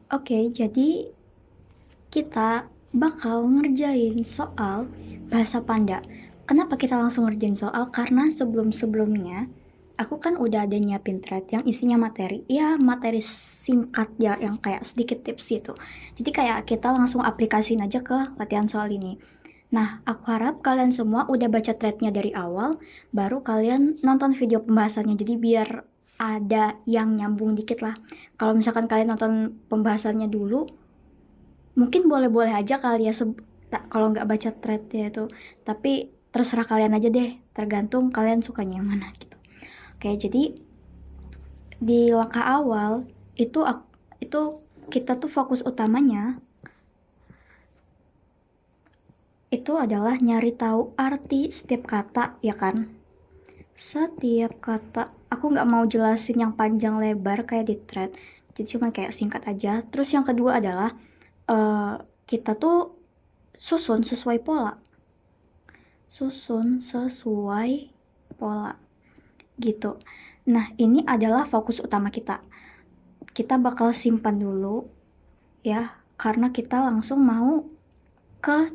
Oke, jadi kita bakal ngerjain soal bahasa Panda. Kenapa kita langsung ngerjain soal? Karena sebelum-sebelumnya aku kan udah ada nyiapin thread yang isinya materi. Ya, materi singkat ya yang kayak sedikit tips gitu. Jadi kayak kita langsung aplikasiin aja ke latihan soal ini. Nah, aku harap kalian semua udah baca threadnya dari awal, baru kalian nonton video pembahasannya. Jadi biar ada yang nyambung dikit lah. Kalau misalkan kalian nonton pembahasannya dulu, mungkin boleh-boleh aja kali ya kalau nggak baca threadnya itu. Tapi terserah kalian aja deh, tergantung kalian sukanya yang mana gitu. Oke, jadi di langkah awal itu kita tuh fokus utamanya itu adalah nyari tahu arti setiap kata ya kan. Setiap kata, aku nggak mau jelasin yang panjang lebar kayak di thread, jadi cuma kayak singkat aja. Terus yang kedua adalah eh, kita tuh susun sesuai pola, susun sesuai pola gitu. Nah, ini adalah fokus utama kita. Kita bakal simpan dulu ya, karena kita langsung mau ke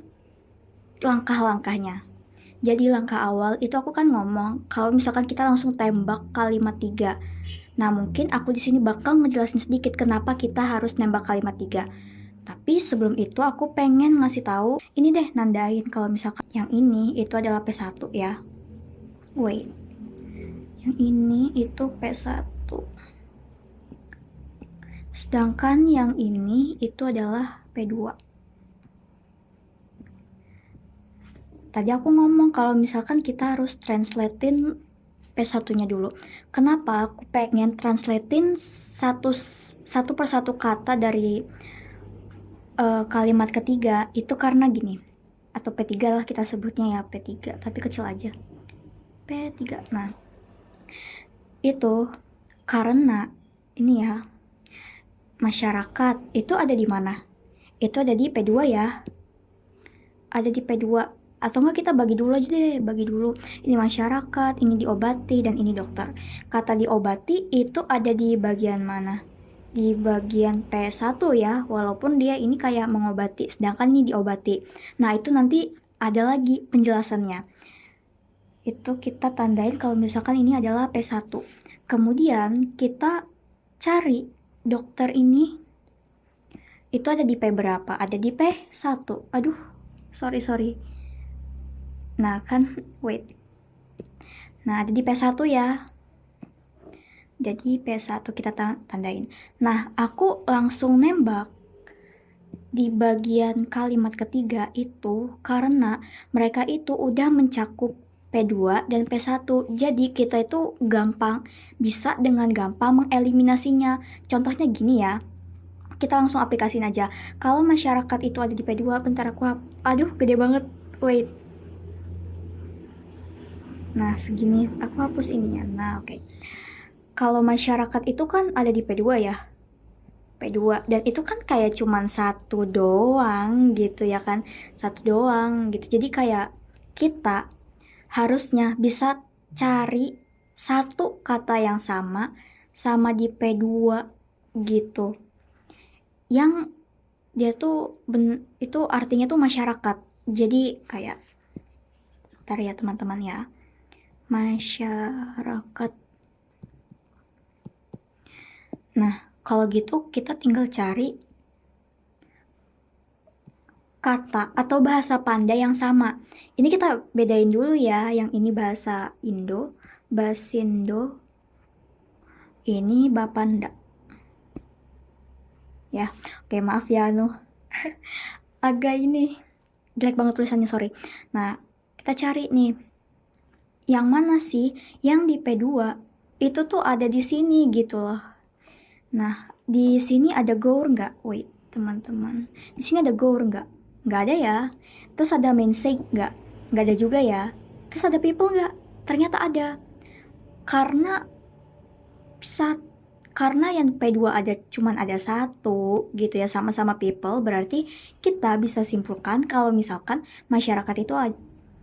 langkah-langkahnya. Jadi langkah awal itu aku kan ngomong kalau misalkan kita langsung tembak kalimat tiga. Nah, mungkin aku di sini bakal ngejelasin sedikit kenapa kita harus nembak kalimat tiga. Tapi sebelum itu aku pengen ngasih tahu, ini deh nandain kalau misalkan yang ini itu adalah P1 ya. Wait, yang ini itu P1. Sedangkan yang ini itu adalah P2. Tadi aku ngomong kalau misalkan kita harus translatein P1-nya dulu. Kenapa aku pengen translatein satu satu persatu kata dari kalimat ketiga itu karena gini. Atau P3 lah kita sebutnya ya, P3, tapi kecil aja. P3. Nah, itu karena ini ya, masyarakat itu ada di mana? Itu ada di P2 ya. Ada di P2. Atau enggak kita bagi dulu aja deh, bagi dulu. Ini masyarakat, ini diobati, dan ini dokter. Kata diobati itu ada di bagian mana? Di bagian P1 ya, walaupun dia ini kayak mengobati, sedangkan ini diobati. Nah, itu nanti ada lagi penjelasannya. Itu kita tandain kalau misalkan ini adalah P1. Kemudian kita cari dokter ini itu ada di P berapa? Ada di P1. Aduh, sorry. Nah, kan, wait. Nah, ada di P1 ya. Jadi P1 kita tandain. Nah, aku langsung nembak di bagian kalimat ketiga itu karena mereka itu udah mencakup P2 dan P1. Jadi kita itu bisa dengan gampang mengeliminasinya. Contohnya gini ya. Kita langsung aplikasiin aja. Kalau masyarakat itu ada di P2, bentar aduh gede banget. Wait. Nah, segini aku hapus ini ya. Nah, oke. Kalau masyarakat itu kan ada di P2 ya. P2 dan itu kan kayak cuman satu doang gitu ya kan. Satu doang gitu. Jadi kayak kita harusnya bisa cari satu kata yang sama di P2 gitu. Yang dia tuh itu artinya tuh masyarakat. Jadi kayak ntar ya teman-teman ya. Masyarakat. Nah, kalau gitu kita tinggal cari kata atau bahasa Panda yang sama. Ini kita bedain dulu ya, yang ini bahasa Indo, Basindo, ini Bapanda. Ya, oke maaf ya Anu. Agak ini jelek banget tulisannya, sorry. Nah, kita cari nih. Yang mana sih yang di P2 itu tuh ada di sini gitu loh. Nah, di sini ada gour nggak? Wait, teman-teman. Di sini ada gour nggak? Nggak ada ya. Terus ada mensei nggak? Nggak ada juga ya. Terus ada people nggak? Ternyata ada. Karena saat karena yang P2 cuman ada satu gitu ya sama-sama people, berarti kita bisa simpulkan kalau misalkan masyarakat itu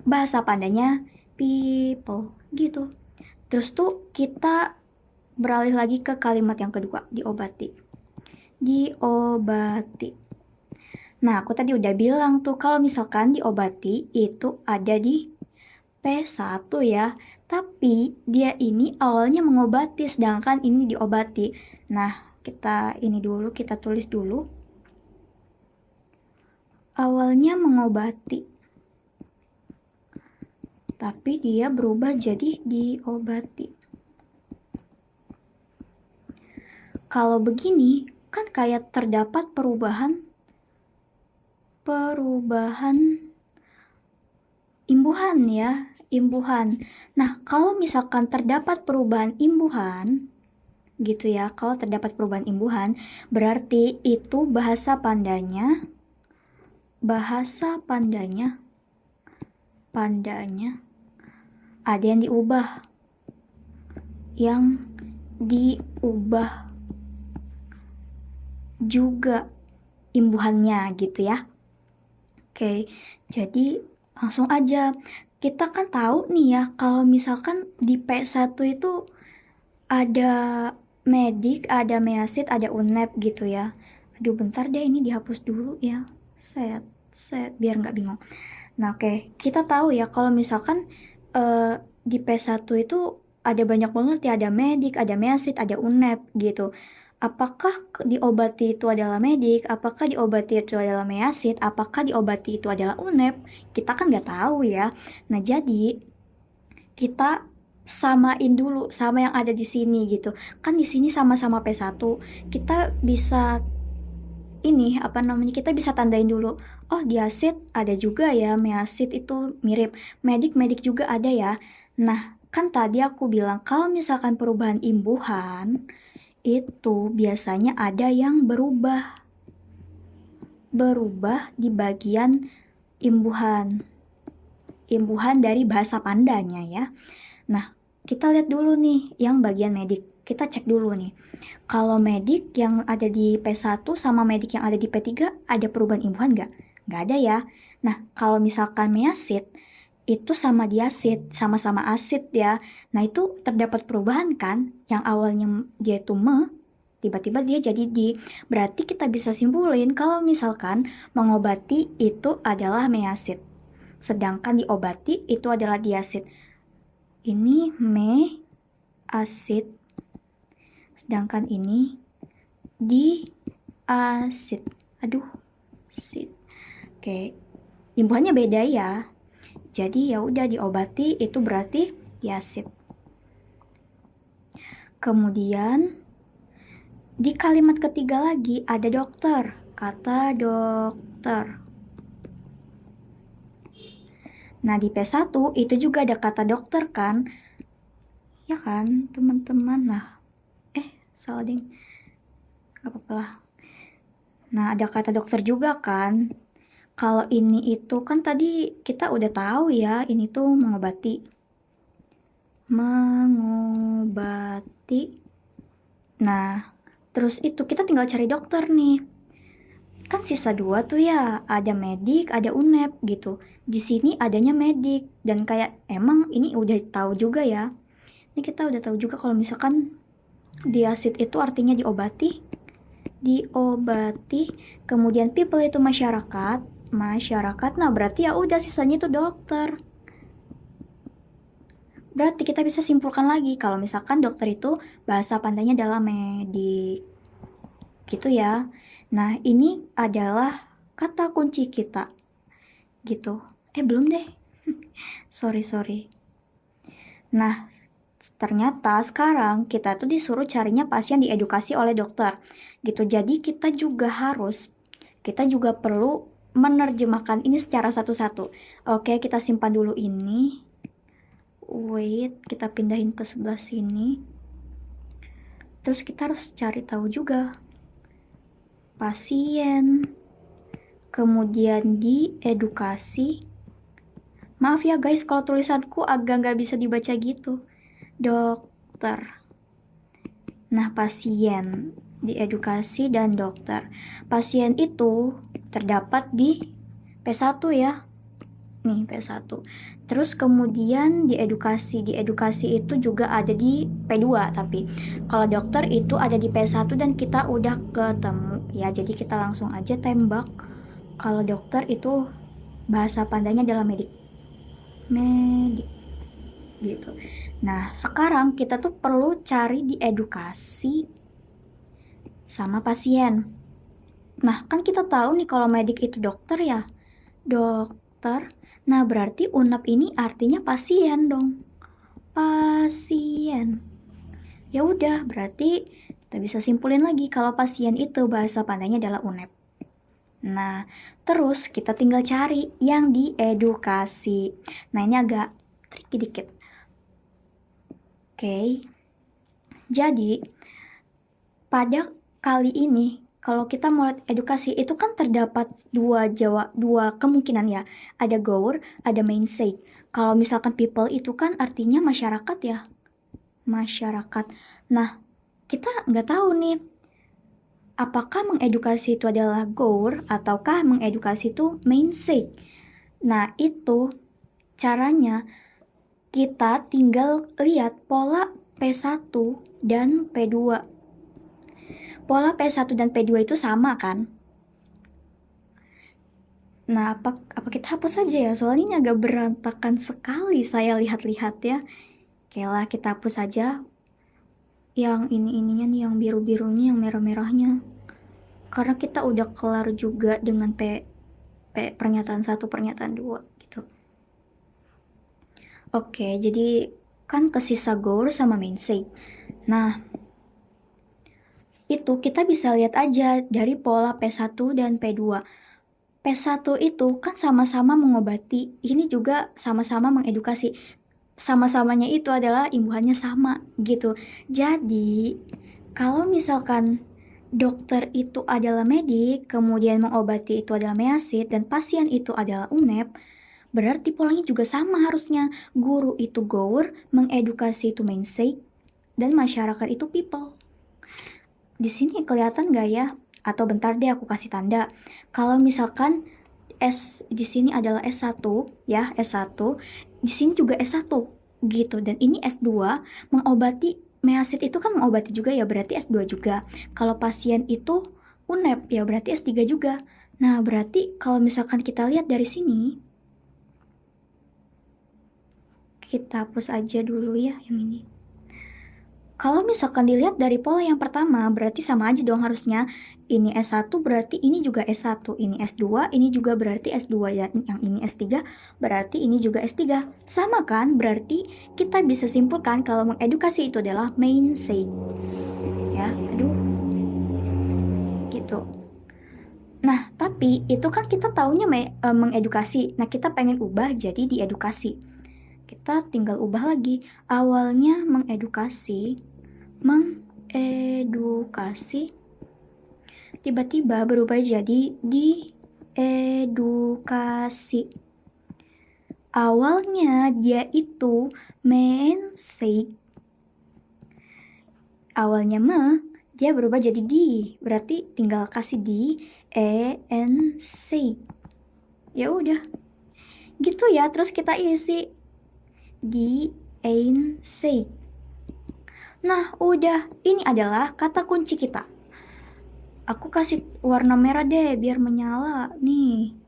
bahasa pandanya people gitu. Terus tuh kita beralih lagi ke kalimat yang kedua, diobati. diobati. Nah, aku tadi udah bilang tuh kalau misalkan diobati itu ada di P1 ya. Tapi dia ini awalnya mengobati sedangkan ini diobati. Nah, kita ini dulu, kita tulis dulu. Awalnya mengobati. Tapi dia berubah jadi diobati. Kalau begini kan kayak terdapat perubahan imbuhan ya, imbuhan. Nah, kalau misalkan terdapat perubahan imbuhan, gitu ya, kalau terdapat perubahan imbuhan, berarti itu bahasa pandanya ada yang diubah juga imbuhannya gitu ya. Oke, jadi langsung aja. Kita kan tahu nih ya, kalau misalkan di P1 itu ada medik, ada measid, ada unep gitu ya. Aduh bentar deh, ini dihapus dulu ya. Set, biar nggak bingung. Nah oke, kita tahu ya kalau misalkan di P1 itu ada banyak banget ya, ada medik, ada measid, ada unep gitu. Apakah diobati itu adalah medik, apakah diobati itu adalah measid, apakah diobati itu adalah unep, kita kan nggak tahu ya. Nah jadi kita samain dulu sama yang ada di sini gitu. Kan di sini sama-sama P1, kita bisa ini apa namanya, kita bisa tandain dulu, oh diasid ada juga ya, measid itu mirip, medik juga ada ya. Nah kan tadi aku bilang kalau misalkan perubahan imbuhan itu biasanya ada yang berubah di bagian imbuhan dari bahasa pandanya ya. Nah kita lihat dulu nih yang bagian medik, kita cek dulu nih. Kalau medik yang ada di P1 sama medik yang ada di P3 ada perubahan imbuhan nggak? Nggak ada ya. Nah, kalau misalkan measid itu sama diasid, sama-sama asid ya. Nah, itu terdapat perubahan kan? Yang awalnya dia itu tiba-tiba dia jadi di. Berarti kita bisa simpulin kalau misalkan mengobati itu adalah measid. Sedangkan diobati itu adalah diasid. Ini measid. Sedangkan ini diasid. Aduh, asid. Oke, imbuhannya beda ya. Jadi ya udah diobati itu berarti diasid. Kemudian di kalimat ketiga lagi ada dokter, kata dokter. Nah di P1 itu juga ada kata dokter kan? Ya kan teman-teman. Nah, salah ding. Gak apa-apa lah. Nah ada kata dokter juga kan? Kalau ini itu kan tadi kita udah tahu ya, ini tuh mengobati. Nah, terus itu kita tinggal cari dokter nih. Kan sisa 2 tuh ya, ada medik, ada unep gitu. Di sini adanya medik dan kayak emang ini udah tahu juga ya. Ini kita udah tahu juga kalau misalkan diasid itu artinya diobati. Kemudian people itu masyarakat. Nah berarti ya udah sisanya itu dokter. Berarti kita bisa simpulkan lagi kalau misalkan dokter itu bahasa pandanya adalah medik. Gitu ya. Nah, ini adalah kata kunci kita. Gitu. Belum deh. Sorry. Nah, ternyata sekarang kita tuh disuruh carinya pasien diedukasi oleh dokter. Gitu. Jadi kita juga perlu menerjemahkan ini secara satu-satu. Oke, kita simpan dulu ini. Wait, kita pindahin ke sebelah sini. Terus kita harus cari tahu juga pasien, kemudian diedukasi. Maaf ya guys kalau tulisanku agak nggak bisa dibaca gitu. Dokter. Nah pasien, diedukasi dan dokter. Pasien itu terdapat di P1 ya. nih P1. Terus kemudian di edukasi itu juga ada di P2, tapi kalau dokter itu ada di P1 dan kita udah ketemu ya, jadi kita langsung aja tembak. Kalau dokter itu bahasa pandanya adalah medik gitu. Nah sekarang kita tuh perlu cari di edukasi sama pasien. Nah kan kita tahu nih kalau medik itu dokter ya, dokter. Nah berarti UNAP ini artinya pasien dong, pasien. Ya udah, berarti kita bisa simpulin lagi kalau pasien itu bahasa pandanya adalah UNEP. Nah, terus kita tinggal cari yang di edukasi. Nah, ini agak tricky dikit. Oke. Jadi, pada kali ini kalau kita mau lihat edukasi itu kan terdapat dua kemungkinan ya. Ada goer, ada mainstay. Kalau misalkan people itu kan artinya masyarakat ya. Masyarakat. Nah, kita nggak tahu nih apakah mengedukasi itu adalah goer ataukah mengedukasi itu mainstay. Nah, itu caranya kita tinggal lihat pola P1 dan P2. Pola P1 dan P2 itu sama kan? Nah, apa kita hapus saja ya? Soalnya ini agak berantakan sekali saya lihat-lihat ya. Oke lah, kita hapus saja yang ininya nih, yang biru-birunya, yang merah-merahnya. Karena kita udah kelar juga dengan pernyataan 1, pernyataan 2 gitu. Oke, jadi kan kesisa goer sama mainstay. Nah, itu kita bisa lihat aja dari pola P1 dan P2. P1 itu kan sama-sama mengobati, ini juga sama-sama mengedukasi. Sama-samanya itu adalah imbuhannya sama gitu. Jadi, kalau misalkan dokter itu adalah medik, kemudian mengobati itu adalah measid, dan pasien itu adalah UNEP, berarti polanya juga sama harusnya. Guru itu goer, mengedukasi itu mainstay, dan masyarakat itu people. Di sini kelihatan gak ya? Atau bentar deh aku kasih tanda. Kalau misalkan di sini adalah S1 ya, S1, di sini juga S1 gitu. Dan ini S2 mengobati measid itu kan mengobati juga ya, berarti S2 juga. Kalau pasien itu UNEP ya berarti S3 juga. Nah, berarti kalau misalkan kita lihat dari sini, kita hapus aja dulu ya yang ini. Kalau misalkan dilihat dari pola yang pertama, berarti sama aja dong harusnya. Ini S1 berarti ini juga S1, ini S2, ini juga berarti S2 ya. Yang ini S3 berarti ini juga S3. Sama kan? Berarti kita bisa simpulkan kalau mengedukasi itu adalah mainstay. Ya, aduh. Gitu. Nah, tapi itu kan kita taunya mengedukasi. Nah, kita pengen ubah jadi diedukasi. Kita tinggal ubah lagi. Awalnya mengedukasi, tiba-tiba berubah jadi diedukasi. Awalnya dia itu mainstay, awalnya dia berubah jadi di, berarti tinggal kasih di enc. Ya udah gitu ya, terus kita isi di enc. Nah, udah. Ini adalah kata kunci kita. Aku kasih warna merah deh biar menyala. Nih.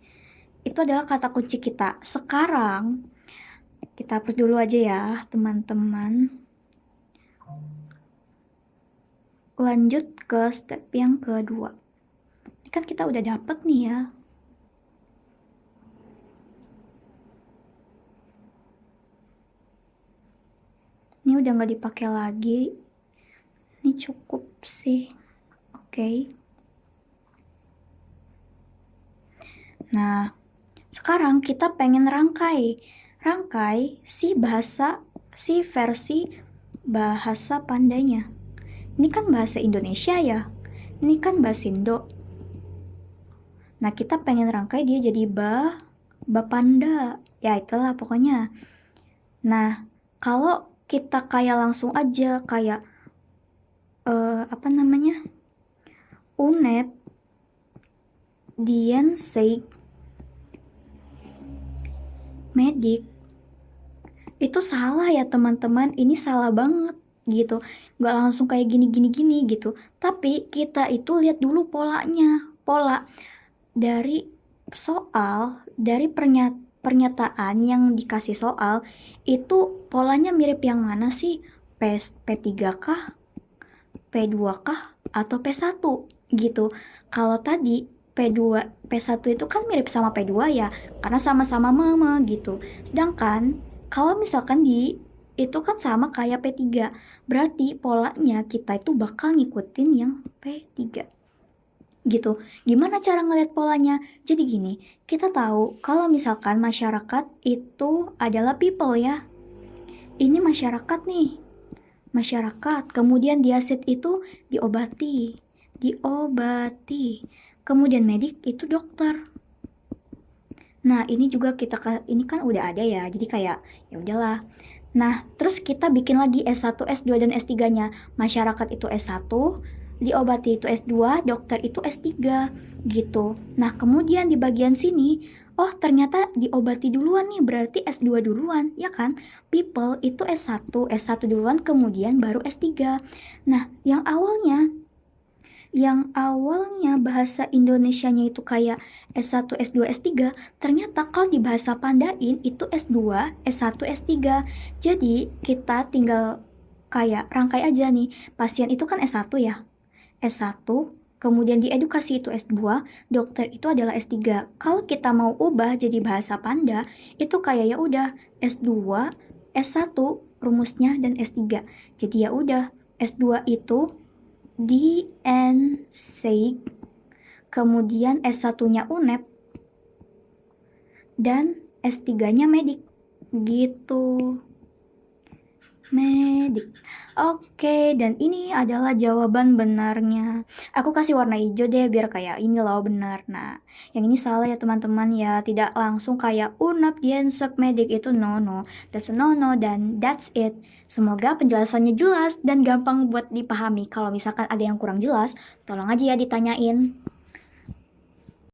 Itu adalah kata kunci kita. Sekarang kita hapus dulu aja ya, teman-teman. Lanjut ke step yang kedua. Ini kan kita udah dapet nih ya. Ini udah nggak dipakai lagi. Ini cukup sih. Oke. Nah, sekarang kita pengen rangkai si versi bahasa pandanya. Ini kan bahasa Indonesia ya. Ini kan bahasa Indo. Nah, kita pengen rangkai dia jadi bapanda. Ya, itulah pokoknya. Nah, kalau kita kayak langsung aja kayak apa namanya? UNEP Diensei medik. Itu salah ya teman-teman, ini salah banget gitu. Nggak langsung kayak gini gitu. Tapi kita itu lihat dulu polanya. Pola dari soal, dari pernyataan yang dikasih soal, itu polanya mirip yang mana sih? P3 kah? P2 kah? Atau P1 gitu. Kalau tadi P2, P1 itu kan mirip sama P2 ya, karena sama-sama mama gitu. Sedangkan kalau misalkan itu kan sama kayak P3, berarti polanya kita itu bakal ngikutin yang P3 gitu. Gimana cara ngeliat polanya? Jadi gini, kita tahu kalau misalkan masyarakat itu adalah people ya. Ini masyarakat nih, masyarakat. Kemudian diasit itu diobati, diobati. Kemudian medik itu dokter. Nah, ini juga ini kan udah ada ya. Jadi kayak ya udahlah. Nah, terus kita bikin lagi S1, S2 dan S3-nya. Masyarakat itu S1, diobati itu S2, dokter itu S3 gitu. Nah, kemudian di bagian sini, oh ternyata diobati duluan nih, berarti S2 duluan, ya kan? People itu S1, S1 duluan kemudian baru S3. Nah, yang awalnya bahasa Indonesianya itu kayak S1, S2, S3, ternyata kalau di bahasa Pandain itu S2, S1, S3. Jadi kita tinggal kayak rangkai aja nih, pasien itu kan S1 ya, S1, kemudian di edukasi itu S2, dokter itu adalah S3. Kalau kita mau ubah jadi bahasa Panda, itu kayak ya udah S2, S1 rumusnya dan S3. Jadi ya udah S2 itu di NSEIG, kemudian S1-nya UNEP, dan S3-nya medik. Gitu. Medik. Oke, dan ini adalah jawaban benarnya. Aku kasih warna hijau deh biar kayak ini loh benar. Nah, yang ini salah ya teman-teman ya. Tidak langsung kayak UNAP, Diensek, medik itu no. That's a no dan that's it. Semoga penjelasannya jelas dan gampang buat dipahami. Kalau misalkan ada yang kurang jelas, tolong aja ya ditanyain.